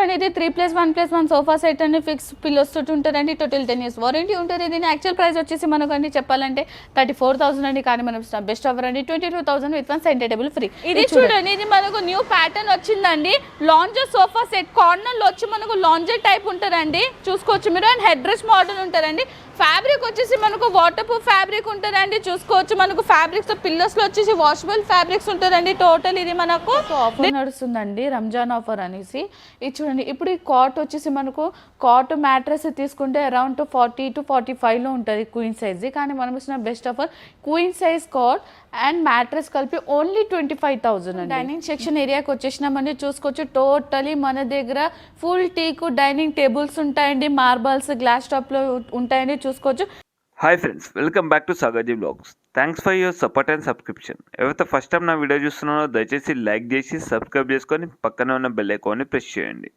చూడండి, ఇది 3+1+1 sofa set అండి. ఫిక్స్ పిల్లోస్ తోటి ఉంటుందండి. టోటల్ 10 years వారంటీ ఉంటుంది. దీని యాక్చువల్ ప్రైస్ వచ్చేసి మనకు అండి చెప్పాలంటే 34,000 అండి. కానీ మనం బెస్ట్ ఆఫర్ అండి 22,000 with one centre table free. ఇది చూడండి, ఇది మనకు న్యూ ప్యాటర్న్ వచ్చిందండి. లాంజర్ సోఫా సెట్ కార్నర్ లో వచ్చి మనకు లాంజర్ టైప్ ఉంటుందండి. చూసుకోవచ్చు మీరు. అండ్ హెడ్ రెస్ట్ మోడల్ ఉంటుందండి. ఫ్యాబ్రిక్ వచ్చేసి మనకు వాటర్ ప్రూఫ్ ఫ్యాబ్రిక్ ఉంటుందండి. చూసుకోవచ్చు మనకు ఫ్యాబ్రిక్స్ పిల్లర్స్ లో వచ్చేసి వాషబుల్ ఫ్యాబ్రిక్స్ ఉంటుందండి. టోటల్ ఇది మనకు ఆఫర్ నడుస్తుందండి, రంజాన్ ఆఫర్ అనేసి. ఇది చూడండి, ఇప్పుడు ఈ కాట్ వచ్చేసి మనకు కాట్ మ్యాట్రెస్ తీసుకుంటే అరౌండ్ 40 to 45 లో ఉంటుంది క్వీన్ సైజ్. కానీ మనం ఇచ్చిన best offer queen size cot and mattress కలిపి ఓన్లీ 25,000 అండి. డైనింగ్ సెక్షన్ ఏరియాకి వచ్చేసినామని చూసుకోవచ్చు. టోటలీ మన దగ్గర ఫుల్ టీకు డైనింగ్ టేబుల్స్ ఉంటాయండి. మార్బల్స్ గ్లాస్ టాప్ లో ఉంటాయండి. చూసుకోవచ్చు. Hi friends, welcome back to Sagarji blogs. Thanks for your support and subscription. ఎవరైతే ఫస్ట్ టైం నా వీడియో చూస్తున్నారో దయచేసి లైక్ చేసి సబ్స్క్రైబ్ చేసుకొని పక్కనే ఉన్న బెల్ ఐకాన్ని ప్రెస్ చేయండి.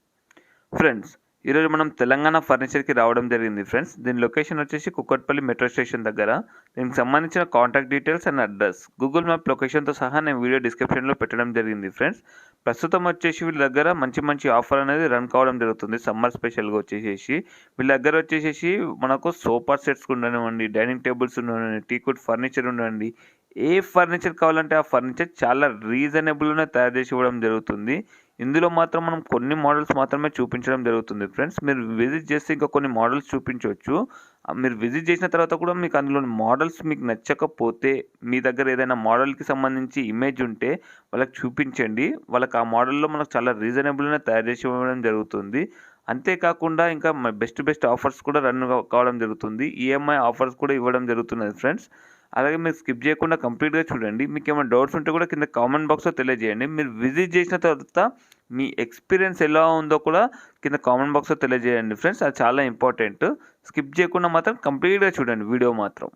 ఫ్రెండ్స్, ఈరోజు మనం తెలంగాణ ఫర్నిచర్కి రావడం జరిగింది ఫ్రెండ్స్. దీని లొకేషన్ వచ్చేసి కుక్కట్పల్లి మెట్రో స్టేషన్ దగ్గర. దీనికి సంబంధించిన contact details and address Google map లొకేషన్తో సహా నేను వీడియో డిస్క్రిప్షన్లో పెట్టడం జరిగింది ఫ్రెండ్స్. ప్రస్తుతం వచ్చేసి వీళ్ళ దగ్గర మంచి మంచి ఆఫర్ అనేది రన్ కావడం జరుగుతుంది. సమ్మర్ స్పెషల్గా వచ్చేసేసి వీళ్ళ దగ్గర వచ్చేసేసి మనకు సోఫా సెట్స్ ఉండనివ్వండి, డైనింగ్ టేబుల్స్ ఉండనివ్వండి, టీకుడ్ ఫర్నిచర్ ఉండనివ్వండి, ఏ ఫర్నిచర్ కావాలంటే ఆ ఫర్నిచర్ చాలా రీజనబుల్గానే తయారు చేసి ఇవ్వడం జరుగుతుంది. ఇందులో మాత్రం మనం కొన్ని మోడల్స్ మాత్రమే చూపించడం జరుగుతుంది ఫ్రెండ్స్. మీరు విజిట్ చేస్తే ఇంకా కొన్ని మోడల్స్ చూపించవచ్చు. మీరు విజిట్ చేసిన తర్వాత కూడా మీకు అందులోని మోడల్స్ మీకు నచ్చకపోతే మీ దగ్గర ఏదైనా మోడల్కి సంబంధించి ఇమేజ్ ఉంటే వాళ్ళకి చూపించండి. వాళ్ళకి ఆ మోడల్లో మనకు చాలా రీజనబుల్గా తయారు చేసి ఇవ్వడం జరుగుతుంది. అంతేకాకుండా ఇంకా బెస్ట్ ఆఫర్స్ కూడా రన్ కావడం జరుగుతుంది. ఈఎంఐ ఆఫర్స్ కూడా ఇవ్వడం జరుగుతున్నది ఫ్రెండ్స్. అలాగే మీరు స్కిప్ చేయకుండా కంప్లీట్గా చూడండి. మీకు ఏమైనా డౌట్స్ ఉంటే కూడా కింద కామెంట్ బాక్స్లో తెలియజేయండి. మీరు విజిట్ చేసిన తర్వాత మీ ఎక్స్పీరియన్స్ ఎలా ఉందో కూడా కింద కామెంట్ బాక్స్లో తెలియజేయండి ఫ్రెండ్స్. అది చాలా ఇంపార్టెంట్. స్కిప్ చేయకుండా మాత్రం కంప్లీట్గా చూడండి వీడియో మాత్రం.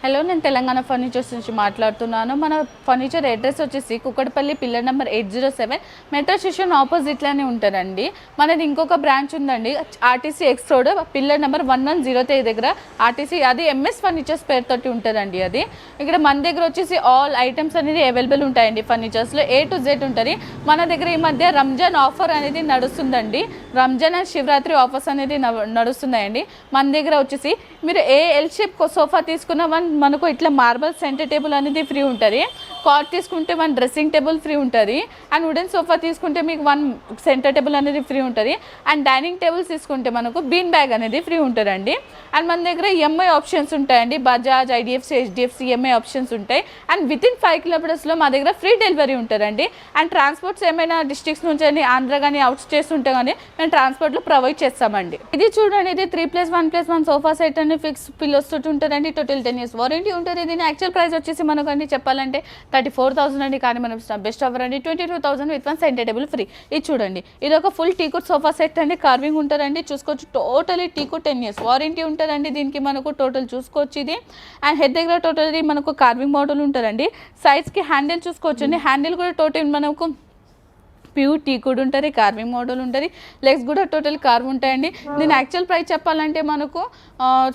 హలో, నేను తెలంగాణ ఫర్నిచర్స్ నుంచి మాట్లాడుతున్నాను. మన ఫర్నిచర్ అడ్రస్ వచ్చేసి Kukatpally pillar number 807 metro station ఆపోజిట్లోనే ఉంటుందండి. మనది ఇంకొక బ్రాంచ్ ఉందండి, RTC X road pillar number 1103 దగ్గర. ఆర్టీసీ అది ఎంఎస్ ఫర్నిచర్స్ పేరుతోటి ఉంటుందండి. అది ఇక్కడ మన దగ్గర వచ్చేసి ఆల్ ఐటమ్స్ అనేది అవైలబుల్ ఉంటాయండి. ఫర్నిచర్స్లో A to Z ఉంటుంది. మన దగ్గర ఈ మధ్య రంజాన్ ఆఫర్ అనేది నడుస్తుందండి. రంజాన్ అండ్ శివరాత్రి ఆఫర్స్ అనేది నడుస్తున్నాయండి. మన దగ్గర వచ్చేసి మీరు ఏ ఎల్ షేప్ సోఫా తీసుకున్న మనకు ఇట్లా మార్బల్ సెంటర్ టేబుల్ అనేది ఫ్రీ ఉంటుంది. కాట్ తీసుకుంటే 1 డ్రెస్సింగ్ టేబుల్ ఫ్రీ ఉంటుంది. అండ్ వుడెన్ సోఫా తీసుకుంటే మీకు 1 సెంటర్ టేబుల్ అనేది ఫ్రీ ఉంటుంది. అండ్ డైనింగ్ టేబుల్స్ తీసుకుంటే మనకు బీన్ బ్యాగ్ అనేది ఫ్రీ ఉంటుందండి. అండ్ మన దగ్గర ఈఎంఐ ఆప్షన్స్ ఉంటాయండి. Bajaj, IDFC, HDFC EMI options ఉంటాయి. అండ్ వితిన్ 5 kilometers మా దగ్గర ఫ్రీ డెలివరీ ఉంటుందండి. అండ్ ట్రాన్స్పోర్ట్స్ ఏమైనా డిస్ట్రిక్ట్స్ నుంచి కానీ ఆంధ్ర కానీ అవుట్ స్టేట్స్ ఉంటే కానీ మేము ట్రాన్స్పోర్ట్లో ప్రొవైడ్ చేస్తామండి. ఇది చూడండి, ఇది 3+1+1 సోఫా సెట్ అండి. ఫిక్స్ పిల్లోస్ తోటి ఉంటుందండి. టోటల్ 10 years వారంటీ ఉంటుంది. దీని యాక్చువల్ ప్రైస్ వచ్చేసి మనకు అండి చెప్పాలంటే 34,000 అండి. కానీ మనం బెస్ట్ ఆఫర్ అండి 22,000 with one centre table free. ఇది చూడండి, ఇది ఒక ఫుల్ టీకుడ్ సోఫా సెట్ అండి. కార్వింగ్ ఉంటుందండి. చూసుకోవచ్చు. టోటలీ టీకుడ్ 10 years వారంటీ ఉంటుందండి. దీనికి మనకు టోటల్ చూసుకోవచ్చు ఇది. అండ్ హెడ్ దగ్గర టోటల్ మనకు కార్వింగ్ మోడల్ ఉంటుందండి. సైడ్స్కి హ్యాండిల్ చూసుకోవచ్చు అండి. హ్యాండిల్ కూడా టోటల్ మనకు ప్యూర్ టీకుడ్ ఉంటుంది. కార్వింగ్ మోడల్ ఉంటుంది. లెగ్స్ కూడా టోటల్ కార్వ్ ఉంటాయండి. దీని యాక్చువల్ ప్రైస్ చెప్పాలంటే మనకు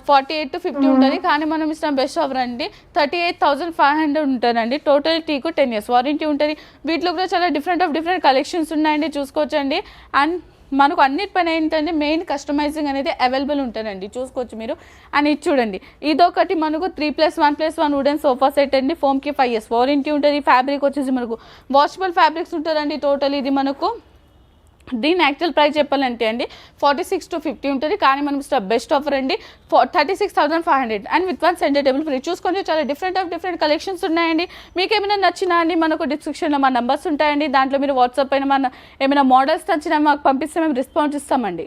48 to 50 ఉంటుంది. కానీ మనం ఇస్తున్న బెస్ట్ ఆఫర్ అండి 38,500 ఉంటుందండి. టోటల్ టీకు 10 years వారంటీ ఉంటుంది. వీటిలో కూడా చాలా డిఫరెంట్ కలెక్షన్స్ ఉన్నాయండి. చూసుకోవచ్చండి. అండ్ మనకు అన్నిటిపైన ఏంటంటే మెయిన్ కస్టమైజింగ్ అనేది అవైలబుల్ ఉంటుందండి. చూసుకోవచ్చు మీరు. అండ్ ఇది చూడండి, ఇదొకటి మనకు 3+1+1 వుడెన్ సోఫా సెట్ అండి. ఫోమ్కి 5 years వారంటీ ఉంటుంది. ఫ్యాబ్రిక్ వచ్చేసి మనకు వాషబుల్ ఫ్యాబ్రిక్స్ ఉంటుందండి. టోటల్ ఇది మనకు దీని యాక్చువల్ ప్రైస్ చెప్పాలంటే అండి 46 to 50 ఉంటుంది. కానీ మనం బెస్ట్ ఆఫర్ అండి 36,500 and with one centre table free. చూసుకొని చాలా డిఫరెంట్ కలెక్షన్స్ ఉన్నాయండి. మీకు ఏమైనా నచ్చినా అండి మనకు డిస్క్రిప్షన్లో మా నెంబర్స్ ఉంటాయండి. దాంట్లో మీరు వాట్సాప్ పైన మన ఏమైనా మోడల్స్ నచ్చినా మాకు పంపిస్తే మేము రెస్పాన్స్ ఇస్తామండి.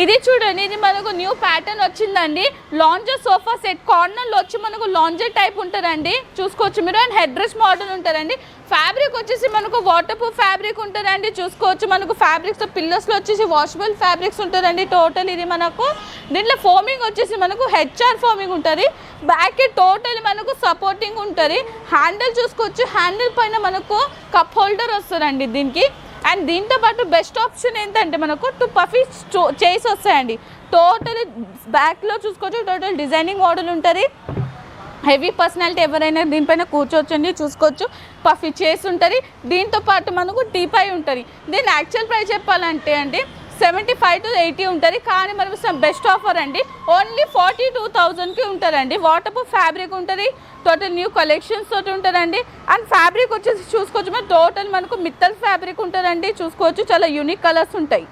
ఇది చూడండి, ఇది మనకు న్యూ ప్యాటర్న్ వచ్చిందండి. లాంజర్ సోఫా సెట్ కార్నర్లో వచ్చి మనకు లాంజర్ టైప్ ఉంటుందండి. చూసుకోవచ్చు మీరు. అండ్ హెడ్ రెస్ట్ మోడల్ ఉంటుందండి. ఫ్యాబ్రిక్ వచ్చేసి మనకు వాటర్ ప్రూఫ్ ఫ్యాబ్రిక్ ఉంటుందండి. చూసుకోవచ్చు. మనకు ఫ్యాబ్రిక్స్ పిల్లర్స్లో వచ్చేసి వాషబుల్ ఫ్యాబ్రిక్స్ ఉంటుందండి. టోటల్ ఇది మనకు దీంట్లో ఫోమింగ్ వచ్చేసి మనకు హెచ్ఆర్ ఫోమింగ్ ఉంటుంది. బ్యాక్ టోటల్ మనకు సపోర్టింగ్ ఉంటుంది. హ్యాండిల్ చూసుకోవచ్చు. హ్యాండిల్ పైన మనకు కప్ హోల్డర్ వస్తుందండి దీనికి. అండ్ దీంతో పాటు బెస్ట్ ఆప్షన్ ఏంటంటే మనకు 2 puffy చైర్స్ వస్తాయండి. టోటల్ బ్యాక్లో చూసుకోవచ్చు. టోటల్ డిజైనింగ్ మోడల్ ఉంటుంది. హెవీ పర్సనాలిటీ ఎవరైనా దీనిపైన కూర్చోవచ్చండి, చూసుకోవచ్చు. పఫీ చేసి ఉంటుంది. దీంతో పాటు మనకు టీపై ఉంటుంది. దీని యాక్చువల్ ప్రైస్ చెప్పాలంటే అండి 75 to 80 ఉంటుంది. కానీ మనం బెస్ట్ ఆఫర్ అండి, ఓన్లీ 42,000కి ఉంటుందండి. వాటర్ ప్రూఫ్ ఫ్యాబ్రిక్ ఉంటుంది, టోటల్ న్యూ కలెక్షన్స్ తోటి ఉంటుందండి. అండ్ ఫ్యాబ్రిక్ వచ్చేసి చూసుకోవచ్చు మనం, టోటల్ మనకు మిత్తల్ ఫ్యాబ్రిక్ ఉంటుందండి. చూసుకోవచ్చు, చాలా యూనిక్ కలర్స్ ఉంటాయి.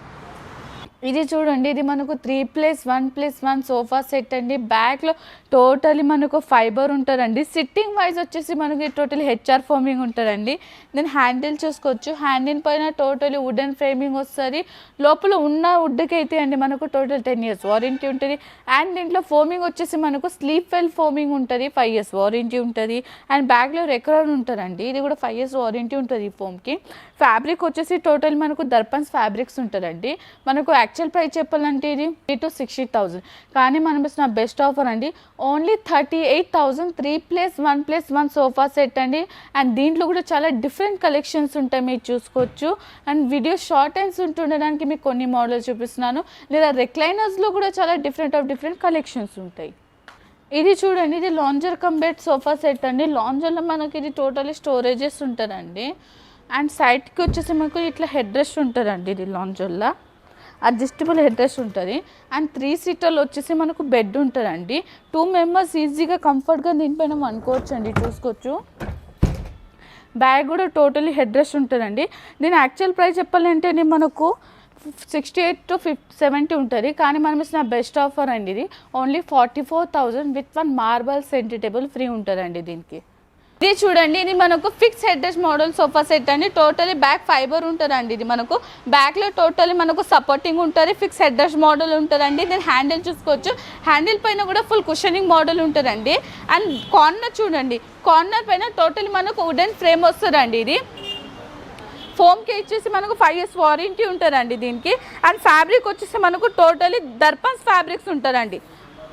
ఇది చూడండి, ఇది మనకు 3+1+1 సోఫా సెట్ అండి. బ్యాక్లో టోటలీ మనకు ఫైబర్ ఉంటుందండి. సిట్టింగ్ వైజ్ వచ్చేసి మనకి టోటలీ హెచ్ఆర్ ఫోమింగ్ ఉంటుందండి. దీని హ్యాండిల్ చూసుకోవచ్చు, హ్యాండిల్ పైన టోటలీ వుడెన్ ఫ్రేమింగ్ వస్తుంది. లోపల ఉన్న వుడ్కి అయితే అండి మనకు టోటల్ 10 years వారంటీ ఉంటుంది. అండ్ దీంట్లో ఫోమింగ్ వచ్చేసి మనకు స్లీప్ వెల్ ఫోమింగ్ ఉంటుంది, 5 years వారంటీ ఉంటుంది. అండ్ బ్యాక్లో రెక్రాన్ ఉంటుందండి, ఇది కూడా 5 years వారంటీ ఉంటుంది ఈ ఫోమ్కి. ఫ్యాబ్రిక్ వచ్చేసి టోటల్ మనకు దర్పన్స్ ఫ్యాబ్రిక్స్ ఉంటుందండి. మనకు యాక్చువల్ ప్రైస్ చెప్పాలంటే ఇది 60,000, కానీ మనం ఇస్తున్న బెస్ట్ ఆఫర్ అండి, ఓన్లీ 38,000 3+1+1 సోఫా సెట్ అండి. అండ్ దీంట్లో కూడా చాలా డిఫరెంట్ కలెక్షన్స్ ఉంటాయి, మీరు చూసుకోవచ్చు. అండ్ వీడియో షార్ట్ అండ్స్ ఉంటుండడానికి మీకు కొన్ని మోడల్స్ చూపిస్తున్నాను, లేదా రెక్లైనర్స్లో కూడా చాలా డిఫరెంట్ కలెక్షన్స్ ఉంటాయి. ఇది చూడండి, ఇది lounger cum bed sofa set అండి. లాంజర్లో మనకి ఇది టోటలీ స్టోరేజెస్ ఉంటుందండి. అండ్ సైడ్కి వచ్చేసి మనకు ఇట్లా హెడ్ రెస్ట్ ఉంటుందండి. ఇది లాంజర్లో అడ్జస్టబుల్ హెడ్ రెస్ట్ ఉంటుంది. అండ్ 3 seaterలో వచ్చేసి మనకు బెడ్ ఉంటుందండి. 2 members ఈజీగా కంఫర్ట్గా దీనిపైన వండుకోవచ్చు అండి, చూసుకోవచ్చు. బ్యాగ్ కూడా టోటలీ హెడ్ రెస్ట్ ఉంటుందండి. దీని యాక్చువల్ ప్రైస్ చెప్పాలంటే మనకు 68 to 70 ఉంటుంది, కానీ మనం ఇచ్చిన బెస్ట్ ఆఫర్ అండి, ఇది only 44,000 with 1 marble centre table free ఉంటుందండి దీనికి. ఇది చూడండి, ఇది మనకు fix head rest model sofa set అండి. టోటలీ బ్యాక్ ఫైబర్ ఉంటుందండి. ఇది మనకు బ్యాక్లో టోటలీ మనకు సపోర్టింగ్ ఉంటుంది, ఫిక్స్ హెడ్ రెస్ట్ మోడల్ ఉంటుందండి. దీని హ్యాండిల్ చూసుకోవచ్చు, హ్యాండిల్ పైన కూడా ఫుల్ కుషనింగ్ మోడల్ ఉంటుందండి. అండ్ కార్నర్ చూడండి, కార్నర్ పైన టోటలీ మనకు వుడెన్ ఫ్రేమ్ వస్తుందండి. ఇది ఫోమ్కి వచ్చేసి మనకు 5 years వారంటీ ఉంటుందండి దీనికి. అండ్ ఫ్యాబ్రిక్ వచ్చేసి మనకు టోటలీ దర్పన్స్ ఫ్యాబ్రిక్స్ ఉంటుందండి,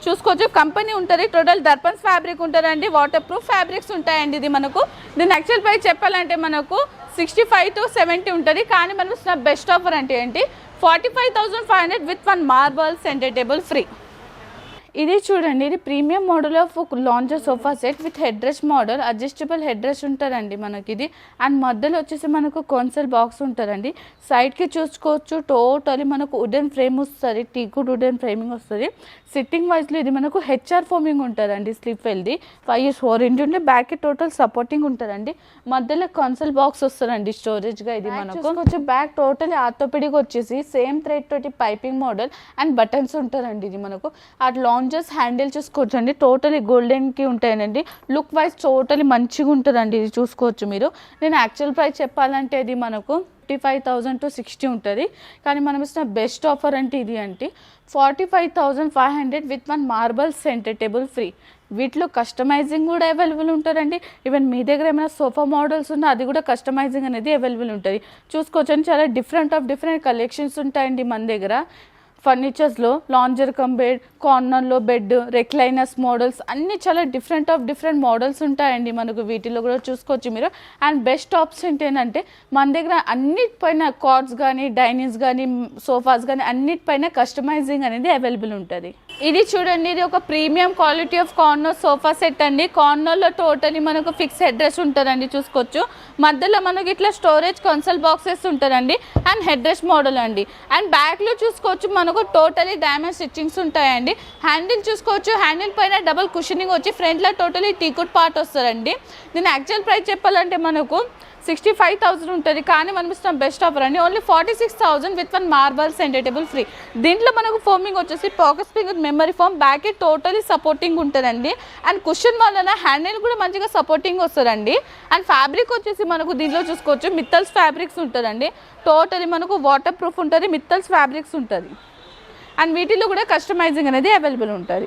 చూసుకోవచ్చు. కంపెనీ ఉంటుంది, టోటల్ దర్పన్స్ ఫ్యాబ్రిక్ ఉంటుందండి. వాటర్ ప్రూఫ్ ఫ్యాబ్రిక్స్ ఉంటాయండి. ఇది మనకు దీని యాక్చువల్ ప్రైస్ చెప్పాలంటే మనకు 65 to 70 ఉంటుంది, కానీ మనం బెస్ట్ ఆఫర్ అంటే ఏంటి 45,500 with 1 marble centre table free. ఇది చూడండి, ఇది premium model of lounger sofa set with head rest model, adjustable head rest ఉంటుందండి మనకి ఇది. అండ్ మధ్యలో వచ్చేసి మనకు కన్సోల్ బాక్స్ ఉంటుందండి. సైడ్కి చూసుకోవచ్చు, టోటలీ మనకు వుడెన్ ఫ్రేమ్ వస్తుంది, టీకుడ్ వుడెన్ ఫ్రేమింగ్ వస్తుంది. సిట్టింగ్ వైజ్లో ఇది మనకు హెచ్ఆర్ ఫోమింగ్ ఉంటుందండి, స్లిప్ వెల్ది 5 years వారంటీ ఉంటే. బ్యాక్కి టోటల్ సపోర్టింగ్ ఉంటుందండి. మధ్యలో కన్సోల్ బాక్స్ వస్తుందండి స్టోరేజ్గా. ఇది మనకు కొంచెం బ్యాక్ టోటలీ ఆర్థోపెడిక్ వచ్చేసి సేమ్ థ్రెడ్ తోటి పైపింగ్ మోడల్ అండ్ బటన్స్ ఉంటుందండి. ఇది మనకు అట్ లాంజర్స్ హ్యాండిల్ చూసుకోవచ్చండి, టోటలీ గోల్డెన్కి ఉంటాయండి. లుక్ వైజ్ టోటలీ మంచిగా ఉంటుందండి, ఇది చూసుకోవచ్చు మీరు. నేను యాక్చువల్ ప్రైస్ చెప్పాలంటే ఇది మనకు 55,000 to 60 ఉంటుంది, కానీ మనం ఇచ్చిన బెస్ట్ ఆఫర్ అంటే ఇది అంటే 45,500 with 1 marble centre table free. వీటిలో కస్టమైజింగ్ కూడా అవైలబుల్ ఉంటుందండి. ఈవెన్ మీ దగ్గర ఏమైనా సోఫా మోడల్స్ ఉన్నా అది కూడా కస్టమైజింగ్ అనేది అవైలబుల్ ఉంటుంది, చూసుకోవచ్చు. చాలా డిఫరెంట్ కలెక్షన్స్ ఉంటాయండి మన దగ్గర. ఫర్నిచర్స్లో లాంజర్ కమ్ బెడ్, కార్నర్లో బెడ్, రెక్లైనర్స్ మోడల్స్ అన్నీ చాలా డిఫరెంట్ మోడల్స్ ఉంటాయండి మనకు. వీటిలో కూడా చూసుకోవచ్చు మీరు. అండ్ బెస్ట్ ఆప్షన్ ఏంటంటే మన దగ్గర అన్నిటిపైన కార్డ్స్ కానీ, డైనింగ్స్ కానీ, సోఫాస్ కానీ అన్నిటిపైన కస్టమైజింగ్ అనేది అవైలబుల్ ఉంటుంది. ఇది చూడండి, ఇది ఒక premium quality of corner sofa set అండి. కార్నర్లో టోటలీ మనకు ఫిక్స్ హెడ్ రెస్ట్ ఉంటుందండి, చూసుకోవచ్చు. మధ్యలో మనకి ఇట్లా స్టోరేజ్ కన్సోల్ బాక్సెస్ ఉంటుందండి. అండ్ హెడ్ రెస్ట్ మోడల్ అండి. అండ్ బ్యాక్లో చూసుకోవచ్చు మనకు టోటలీ డైమండ్ స్టిచ్చింగ్స్ ఉంటాయండి. హ్యాండిల్ చూసుకోవచ్చు, హ్యాండిల్ పైన డబుల్ కుషనింగ్ వచ్చి ఫ్రంట్లో టోటలీ టీకుడ్ పార్ట్ వస్తుందండి. దీని యాక్చువల్ ప్రైస్ చెప్పాలంటే మనకు 65,000 ఉంటుంది, కానీ మనం ఇస్తాం బెస్ట్ ఆఫర్ అండి, only 46,000 with 1 marble centre table free. దీంట్లో మనకు ఫోమింగ్ వచ్చేసి pocket spring with memory foam, back totally supporting ఉంటుందండి. అండ్ కుషన్ వలన హ్యాండిల్ కూడా మంచిగా సపోర్టింగ్ వస్తుందండి. అండ్ ఫ్యాబ్రిక్ వచ్చేసి మనకు దీంట్లో చూసుకోవచ్చు మిత్తల్స్ ఫ్యాబ్రిక్స్ ఉంటుందండి. టోటలీ మనకు వాటర్ ప్రూఫ్ ఉంటుంది, మిత్తల్స్ ఫ్యాబ్రిక్స్ ఉంటుంది. అండ్ వీటిలో కూడా కస్టమైజింగ్ అనేది అవైలబుల్ ఉంటుంది.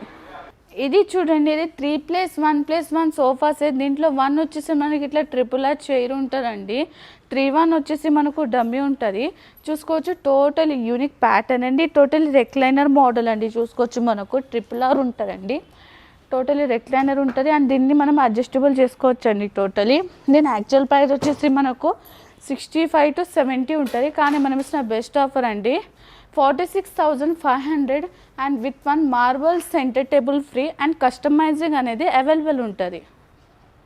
ఇది చూడండి, ఇది 3+1+1 సోఫా సెట్. దీంట్లో 1 వచ్చేసి మనకి ఇట్లా ట్రిపుల్ ఆర్ చైర్ ఉంటుందండి. 3-1 వచ్చేసి మనకు డమ్మీ ఉంటుంది, చూసుకోవచ్చు. టోటల్ యూనిక్ ప్యాటర్న్ అండి, టోటల్ రెక్లైనర్ మోడల్ అండి, చూసుకోవచ్చు. మనకు ట్రిపుల్ ఆర్ ఉంటుందండి, టోటలీ రెక్లైనర్ ఉంటుంది. అండ్ దీన్ని మనం అడ్జస్టబుల్ చేసుకోవచ్చు అండి టోటలీ. దీని యాక్చువల్ ప్రైస్ వచ్చేసి మనకు 65 to 70 ఉంటుంది. కానీ మనం ఇచ్చిన బెస్ట్ ఆఫర్ అండి 46,500 and with one marble centre table free and customising అనేది అవైలబుల్ ఉంటుంది.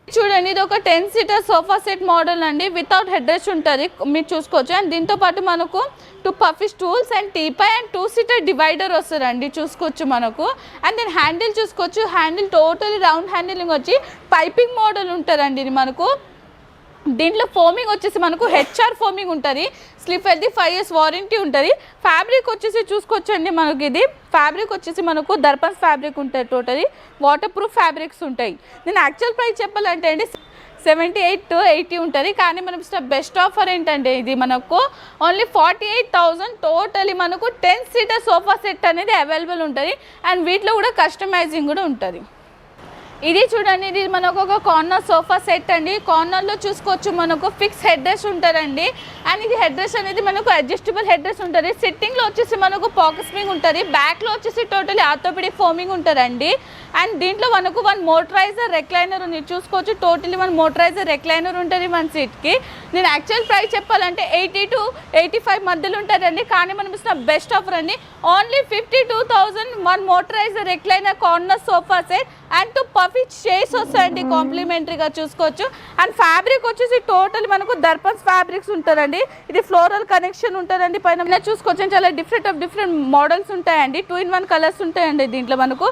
చూడండి ఇది ఒక 10 సీటర్ సోఫా సెట్ మోడల్ అండి, వితౌట్ హెడ్ రెస్ట్ ఉంటుంది మీరు చూసుకోవచ్చు. అండ్ దీంతో పాటు మనకు 2 puffy stools and teapoy and 2 seater divider వస్తుందండి చూసుకోవచ్చు మనకు. అండ్ దీని హ్యాండిల్ చూసుకోవచ్చు, హ్యాండిల్ టోటలీ రౌండ్ హ్యాండిలింగ్ వచ్చి పైపింగ్ మోడల్ ఉంటుందండి. ఇది మనకు దీంట్లో ఫోమింగ్ వచ్చేసి మనకు హెచ్ఆర్ ఫోమింగ్ ఉంటుంది. స్లిప్ వెల్ది 5 years వారంటీ ఉంటుంది. ఫ్యాబ్రిక్ వచ్చేసి చూసుకోవచ్చండి మనకి, ఇది ఫ్యాబ్రిక్ వచ్చేసి మనకు దర్పన్స్ ఫ్యాబ్రిక్ ఉంటుంది, టోటలీ వాటర్ ప్రూఫ్ ఫ్యాబ్రిక్స్ ఉంటాయి. నేను యాక్చువల్ ప్రైస్ చెప్పాలంటే అండి 78 to 80 ఉంటుంది. కానీ మనం ఇస్తున్న బెస్ట్ ఆఫర్ ఏంటంటే ఇది మనకు ఓన్లీ 48,000 టోటలీ మనకు 10 సీటర్ సోఫా సెట్ అనేది అవైలబుల్ ఉంటుంది. అండ్ వీటిలో కూడా కస్టమైజింగ్ కూడా ఉంటుంది. ఇది చూడండి ఇది మనకు ఒక కార్నర్ సోఫా సెట్ అండి. కార్నర్లో చూసుకోవచ్చు మనకు ఫిక్స్ హెడ్ రెస్ట్ ఉంటుందండి. అండ్ ఇది హెడ్ రెస్ట్ అనేది మనకు అడ్జస్టబుల్ హెడ్ రెస్ట్ ఉంటుంది. సిట్టింగ్లో వచ్చేసి మనకు పాకెట్ స్ప్రింగ్ ఉంటుంది. బ్యాక్లో వచ్చేసి టోటలీ ఆర్థోపెడిక్ ఫోమింగ్ ఉంటుందండి. అండ్ దీంట్లో మనకు 1 మోటరైజర్ రెక్లైనర్ ఉంది చూసుకోవచ్చు. టోటలీ 1 మోటరైజర్ రెక్లైనర్ ఉంటుంది 1 సీట్కి. నేను యాక్చువల్ ప్రైస్ చెప్పాలంటే 80 to 85 మధ్యలో ఉంటుందండి. కానీ మనం ఇస్తున్న బెస్ట్ ఆఫర్ అండి only 52,000 1 motorised recliner corner sofa set and 2 puffy chairs వస్తాయండి కాంప్లిమెంటరీగా చూసుకోవచ్చు. అండ్ ఫ్యాబ్రిక్ వచ్చేసి టోటల్ మనకు దర్పన్స్ ఫ్యాబ్రిక్స్ ఉంటుందండి. ఇది ఫ్లోరల్ కనెక్షన్ ఉంటుందండి. పైన చూసుకోవచ్చు చాలా డిఫరెంట్ మోడల్స్ ఉంటాయండి. 2 in 1 కలర్స్ ఉంటాయండి. దీంట్లో మనకు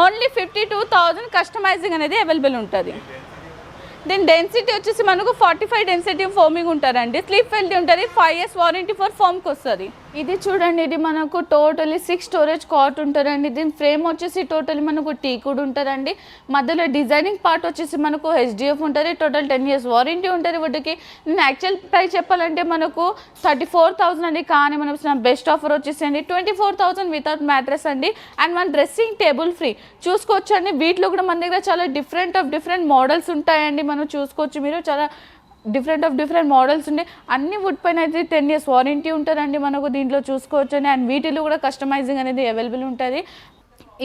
ఓన్లీ 52,000 కస్టమైజింగ్ అనేది అవైలబుల్ ఉంటుంది. దీని డెన్సిటీ వచ్చేసి మనకు 45 డెన్సిటీ ఫోమింగ్ ఉంటారండి. స్లీప్ వెల్ది ఉంటుంది. 5 years వారంటీ ఫర్ ఫోమ్కి వస్తుంది. ఇది చూడండి ఇది మనకు టోటలీ 6 స్టోరేజ్ కాట్ ఉంటుందండి. దీని ఫ్రేమ్ వచ్చేసి టోటలీ మనకు టీ కూడా ఉంటుందండి. మధ్యలో డిజైనింగ్ పార్ట్ వచ్చేసి మనకు హెచ్డిఎఫ్ ఉంటుంది. టోటల్ 10 years వారంటీ ఉంటుంది వుడ్కి. నేను యాక్చువల్ ప్రైస్ చెప్పాలంటే మనకు 34,000 అండి. కానీ మనం బెస్ట్ ఆఫర్ వచ్చేసి 24,000 వితౌట్ మ్యాట్రెస్ అండి. అండ్ 1 డ్రెస్సింగ్ టేబుల్ ఫ్రీ చూసుకోవచ్చు అండి. వీటిలో కూడా మన దగ్గర చాలా డిఫరెంట్ మోడల్స్ ఉంటాయండి. మనం చూసుకోవచ్చు మీరు చాలా డిఫరెంట్ మోడల్స్ ఉన్నాయి. అన్ని వుడ్ పైన అయితే 10 years వారంటీ ఉంటుందండి మనకు దీంట్లో చూసుకోవచ్చు. అండ్ వీటిలో కూడా కస్టమైజింగ్ అనేది అవైలబుల్ ఉంటుంది.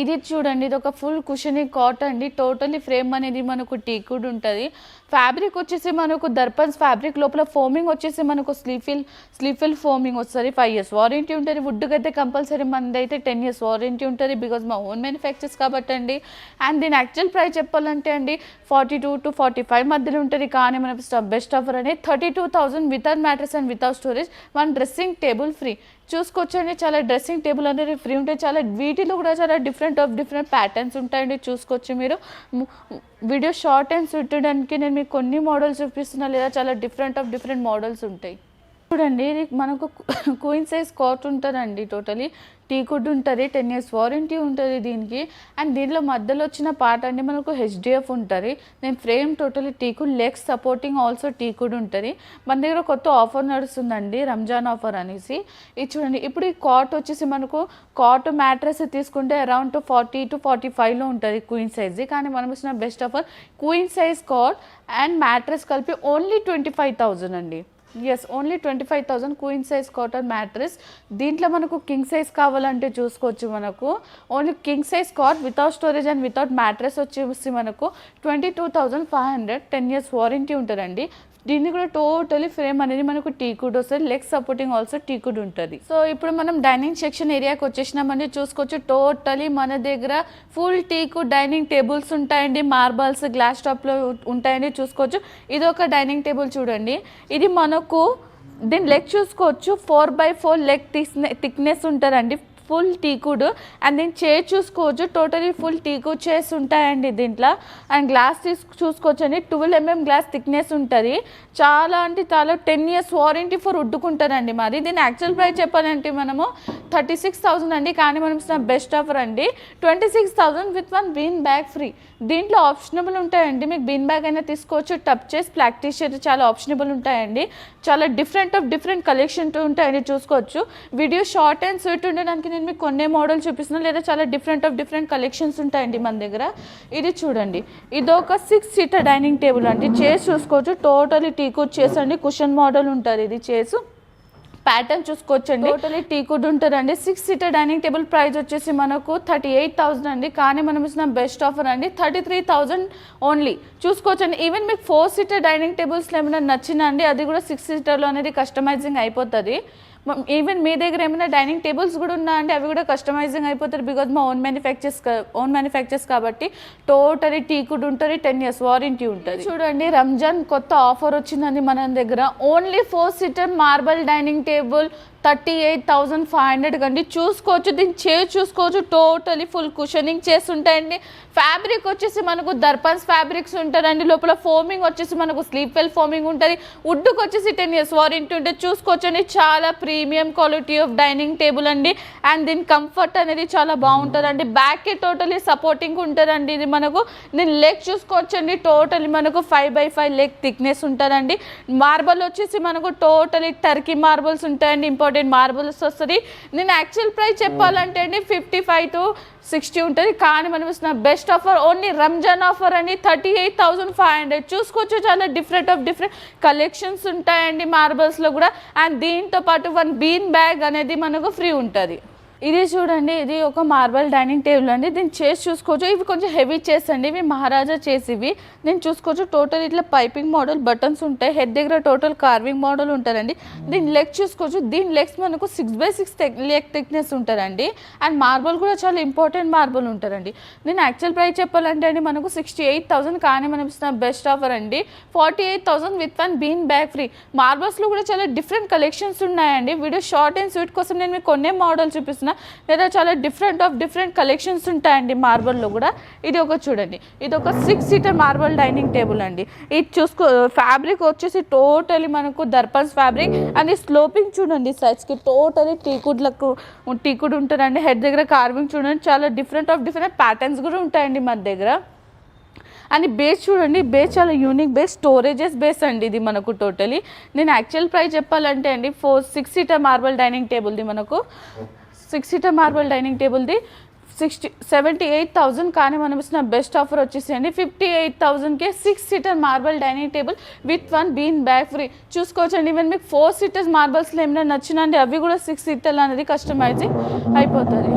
ఇది చూడండి ఇది ఒక ఫుల్ కుషనీ కాట్ అండి. టోటలీ ఫ్రేమ్ అనేది మనకు టీకుడ్ ఉంటుంది. ఫ్యాబ్రిక్ వచ్చేసి మనకు దర్పన్స్ ఫ్యాబ్రిక్ లోపల ఫోమింగ్ వచ్చేసి మనకు స్లీఫిల్ ఫోమింగ్ వస్తుంది. 5 years వారంటీ ఉంటుంది. వుడ్కి అయితే కంపల్సరీ మనది అయితే 10 years వారంటీ ఉంటుంది బికాజ్ మా ఓన్ మ్యానుఫ్యాక్చర్స్ కాబట్టి అండి. అండ్ దీని యాక్చువల్ ప్రైస్ చెప్పాలంటే అండి 42 to 45 మధ్యలో ఉంటుంది. కానీ మన బెస్ట్ ఆఫర్ అనేది 32,000 without mattress and without storage 1 dressing table free చూసుకోవచ్చండి. చాలా డ్రెస్సింగ్ టేబుల్ అనేది ఫ్రీ ఉంటాయి. చాలా వీటిలో కూడా చాలా డిఫరెంట్ ప్యాటర్న్స్ ఉంటాయండి. చూసుకోవచ్చు మీరు. వీడియో షార్ట్ అండ్ చూడడానికి నేను మీకు కొన్ని మోడల్స్ చూపిస్తున్నా లేదా చాలా డిఫరెంట్ మోడల్స్ ఉంటాయి. చూడండి ఇది మనకు క్వీన్ సైజ్ కాట్ ఉంటుందండి. టోటలీ టీకుడ్ ఉంటుంది. 10 years వారంటీ ఉంటుంది దీనికి. అండ్ దీనిలో మధ్యలో వచ్చిన పార్ట్ అండి మనకు హెచ్డిఎఫ్ ఉంటుంది. నేను frame totally టీకుడ్ legs supporting also టీకుడ్ ఉంటుంది. మన దగ్గర కొత్త ఆఫర్ నడుస్తుందండి రంజాన్ ఆఫర్ అనేసి. ఇది చూడండి ఇప్పుడు ఈ కాట్ వచ్చేసి మనకు కాట్ మ్యాట్రెస్ తీసుకుంటే అరౌండ్ 40 to 45లో ఉంటుంది క్వీన్ సైజ్. కానీ మనం ఇచ్చిన best offer queen size cot and mattress కలిపి ఓన్లీ 25,000 అండి. Yes only 25,000 queen size cotton mattress. దీంట్లో మనకు కింగ్ సైజ్ కావాలంటే చూసుకోవచ్చు. మనకు only king size cot without storage and without mattress వచ్చేసి మనకు 22,500 10 years వారంటీ ఉంటుందండి. దీన్ని కూడా టోటలీ ఫ్రేమ్ అనేది మనకు టీకుడ్ వస్తుంది. లెగ్ సపోర్టింగ్ ఆల్సో టీకుడ్ ఉంటుంది. సో ఇప్పుడు మనం డైనింగ్ సెక్షన్ ఏరియాకి వచ్చేసినామండి. చూసుకోవచ్చు టోటలీ మన దగ్గర ఫుల్ టీకుడ్ డైనింగ్ టేబుల్స్ ఉంటాయండి. మార్బల్స్ గ్లాస్ టాప్లో ఉంటాయండి. చూసుకోవచ్చు ఇది ఒక డైనింగ్ టేబుల్ చూడండి. ఇది మనకు దీని లెగ్ చూసుకోవచ్చు 4x4 లెగ్ థిక్నెస్ ఉంటుందండి. ఫుల్ టీకుడ్. అండ్ దీని చైర్ చూసుకోవచ్చు టోటలీ ఫుల్ టీకుడ్ చైర్స్ ఉంటాయండి దీంట్లో. అండ్ గ్లాస్ చూసుకోవచ్చు అండి 12 mm గ్లాస్ థిక్నెస్ ఉంటుంది. చాలా అంటే చాలా 10 years వారంటీ ఫర్ వుడ్డుకుంటారండి మాది. దీని యాక్చువల్ ప్రైస్ చెప్పాలంటే మనము 36,000 అండి. కానీ మనం బెస్ట్ ఆఫర్ అండి 26,000 విత్ 1 బీన్ బ్యాగ్ ఫ్రీ. దీంట్లో ఆప్షనబుల్ ఉంటాయండి. మీకు బీన్ బ్యాగ్ అయినా తీసుకోవచ్చు. టప్ చేసి బ్లాక్ టీ షర్ట్ చాలా ఆప్షనబుల్ ఉంటాయండి. చాలా డిఫరెంట్ కలెక్షన్ ఉంటాయండి. చూసుకోవచ్చు వీడియో షార్ట్ అండ్ స్వీట్ ఉండడానికి నేను మీకు కొన్ని మోడల్ చూపిస్తున్నాను లేదా చాలా డిఫరెంట్ కలెక్షన్స్ ఉంటాయండి మన దగ్గర. ఇది చూడండి ఇది ఒక 6 seater డైనింగ్ టేబుల్ అండి. చైర్స్ చూసుకోవచ్చు టోటలీ టీకుడ్ చైర్స్ అండి. కుషన్ మోడల్ ఉంటుంది ఇది చైర్స్. ప్యాటర్న్ చూసుకోవచ్చండి. టోటలీ టీకుడ్ ఉంటుందండి. 6 సీటర్ డైనింగ్ టేబుల్ ప్రైస్ వచ్చేసి మనకు 38,000 అండి. కానీ మనం ఇచ్చిన బెస్ట్ ఆఫర్ అండి 33,000 ఓన్లీ. చూసుకోవచ్చండి. ఈవెన్ మీకు 4 సీటర్ డైనింగ్ టేబుల్స్లో ఏమైనా నచ్చిందండి, అది కూడా 6 సీటర్లో అనేది కస్టమైజింగ్ అయిపోతుంది. ఈవెన్ మీ దగ్గర ఏమైనా డైనింగ్ టేబుల్స్ కూడా ఉన్నాయండి, అవి కూడా కస్టమైజింగ్ అయిపోతారు. బికాజ్ మా ఓన్ మ్యానుఫ్యాక్చర్స్ కాబట్టి టోటలీ టీకుడ్ ఉంటుంది. 10 years వారంటీ ఉంటుంది. చూడండి, రంజాన్ కొత్త ఆఫర్ వచ్చిందండి మన దగ్గర. Only 4 seater marble dining table 38,500 కండి. చూసుకోవచ్చు, దీని చైర్ చూసుకోవచ్చు, టోటలీ ఫుల్ కుషనింగ్ చేసి ఉంటాయండి. ఫ్యాబ్రిక్ వచ్చేసి మనకు దర్పన్స్ ఫ్యాబ్రిక్స్ ఉంటుందండి. లోపల ఫోమింగ్ వచ్చేసి మనకు స్లీప్ వెల్ ఫోమింగ్ ఉంటుంది. వుడ్కి వచ్చేసి 10 years వారంటీ ఉంటుంది. చూసుకోవచ్చండి, చాలా premium quality of dining table అండి. అండ్ దీని కంఫర్ట్ అనేది చాలా బాగుంటుందండి. బ్యాక్కి టోటలీ సపోర్టింగ్ ఉంటుందండి. ఇది మనకు దీని లెగ్ చూసుకోవచ్చండి, టోటలీ మనకు 5x5 లెగ్ థిక్నెస్ ఉంటుందండి. మార్బల్ వచ్చేసి మనకు టోటలీ టర్కీ మార్బల్స్ ఉంటాయండి, ఇంపార్టెంట్ మార్బల్స్ వస్తుంది. నేను యాక్చువల్ ప్రైస్ చెప్పాలంటే అండి 55 to 60 ఉంటుంది. కానీ మనం ఇస్తున్న best offer only Ramzan offer అండి 38,500. చూసుకోవచ్చు, చాలా డిఫరెంట్ కలెక్షన్స్ ఉంటాయండి మార్బల్స్లో కూడా. అండ్ దీంతో పాటు 1 బీన్ బ్యాగ్ అనేది మనకు ఫ్రీ ఉంటుంది. ఇది చూడండి, ఇది ఒక మార్బల్ డైనింగ్ టేబుల్ అండి. దీన్ని చేసి చూసుకోవచ్చు. ఇవి కొంచెం హెవీ చేసి అండి, ఇవి మహారాజా చేసి ఇవి. నేను చూసుకోవచ్చు, టోటల్ ఇట్లా పైపింగ్ మోడల్ బటన్స్ ఉంటాయి. హెడ్ దగ్గర టోటల్ కార్వింగ్ మోడల్ ఉంటుందండి. దీని లెగ్ చూసుకోవచ్చు, దీని లెగ్స్ మనకు 6x6 లెగ్ థిక్నెస్ ఉంటుందండి. అండ్ మార్బల్ కూడా చాలా ఇంపార్టెంట్ మార్బల్ ఉంటుందండి. నేను యాక్చువల్ ప్రైస్ చెప్పాలంటే అండి మనకు 68,000, కానీ మనం ఇస్తున్న బెస్ట్ ఆఫర్ అండి 48,000 విత్ 1 బీన్ బ్యాగ్ ఫ్రీ. మార్బల్స్లో కూడా చాలా డిఫరెంట్ కలెక్షన్స్ ఉన్నాయండి. వీడియో షార్ట్ అండ్ స్వీట్ కోసం నేను మీకు కొన్నే మోడల్ చూపిస్తున్నాను, లేదా చాలా డిఫరెంట్ కలెక్షన్స్ ఉంటాయండి మార్బల్లో కూడా. ఇది ఒక చూడండి, ఇది ఒక 6 సీటర్ మార్బల్ డైనింగ్ టేబుల్ అండి. ఇది చూసుకో, ఫ్యాబ్రిక్ వచ్చేసి టోటలీ మనకు దర్పన్స్ ఫ్యాబ్రిక్. అండ్ ఈ స్లోపింగ్ చూడండి, సైడ్స్కి టోటలీ టీకుడ్ ఉంటుందండి. హెడ్ దగ్గర కార్వింగ్ చూడండి, చాలా డిఫరెంట్ ప్యాటర్న్స్ కూడా ఉంటాయండి మన దగ్గర. అండ్ బేస్ చూడండి, బేస్ చాలా యూనిక్ బేస్, స్టోరేజెస్ బేస్ అండి ఇది మనకు టోటలీ. నేను యాక్చువల్ ప్రైస్ చెప్పాలంటే అండి 6 సీటర్ మార్బల్ డైనింగ్ టేబుల్ది మనకు 6 సీటర్ మార్బల్ డైనింగ్ టేబుల్ది 78,000. కానీ మనం ఇస్తున్న బెస్ట్ ఆఫర్ వచ్చేసి అండి 58,000కే 6 seater marble dining table with 1 bean bag free. చూసుకోవచ్చండి. ఈవెన్ మీకు 4 సీటర్స్ మార్బల్స్లో ఏమైనా నచ్చినండి, అవి కూడా 6 సీటర్లు అనేది కస్టమైజింగ్ అయిపోతుంది.